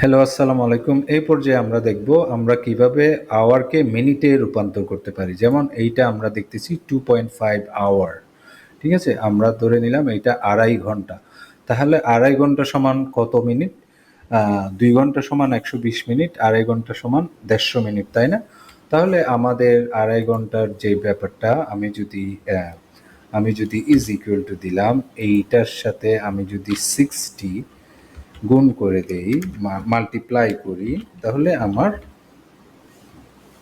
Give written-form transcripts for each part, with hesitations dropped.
Hello, আসসালামু আলাইকুম। এই পর্যায়ে আমরা দেখব আমরা কিভাবে আওয়ারকে মিনিটে রূপান্তর করতে পারি। যেমন এইটা আমরা দেখতেছি 2.5 আওয়ার। ঠিক আছে? আমরা ধরে নিলাম এইটা 2.5 ঘন্টা। তাহলে 2.5 ঘন্টা সমান কত মিনিট? 2 ঘন্টা সমান 120 মিনিট, 2.5 ঘন্টা সমান 150 মিনিট, তাই না? তাহলে আমাদের 2.5 ঘন্টার যে ব্যাপারটা আমি যদি ইজ ইকুয়াল টু দিলাম এইটার সাথে আমি যদি 60 গুণ করে দেই, মাল্টিপ্লাই করি, তাহলে আমার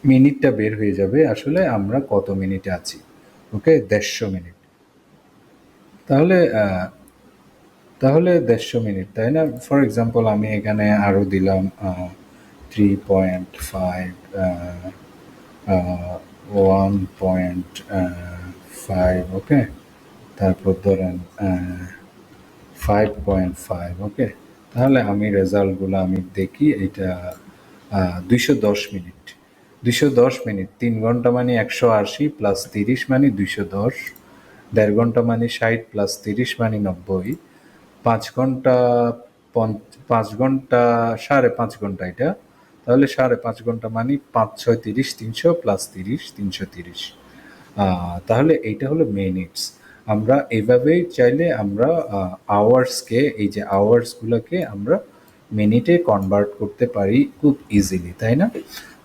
মিনিটটা বের হয়ে যাবে আসলে আমরা কত মিনিটে আছি। ওকে, 150 মিনিট। তাহলে তাহলে 150 মিনিট, তাই না? ফর এক্সাম্পল আমি এখানে আরও দিলাম 3.5, 1.5, ওকে, তারপর ধরেন 5.5, ওকে। তাহলে আমি রেজাল্টগুলো আমি দেখি। এটা 210 মিনিট। 210 মিনিট, 3 ঘন্টা মানে 180 প্লাস 30 মানে 210, 1.5 ঘন্টা মানে 60 প্লাস 30 মানে 90, 5 ঘন্টা 5 ঘন্টা 5.5 ঘন্টা এটা। তাহলে 5.5 ঘন্টা মানে 5 6 30, 300 প্লাস 30, 330। তাহলে এইটা হলো মিনিটস। আমরা এভাবেই চাইলে আমরা আওয়ার্সকে, এই যে আওয়ার্সগুলোকে আমরা মিনিটে কনভার্ট করতে পারি খুব ইজিলি, তাই না?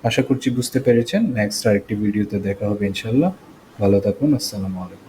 আশা করছি বুঝতে পেরেছেন। নেক্সট আরেকটি ভিডিওতে দেখা হবে ইনশাল্লাহ। ভালো থাকুন। আসসালামু আলাইকুম।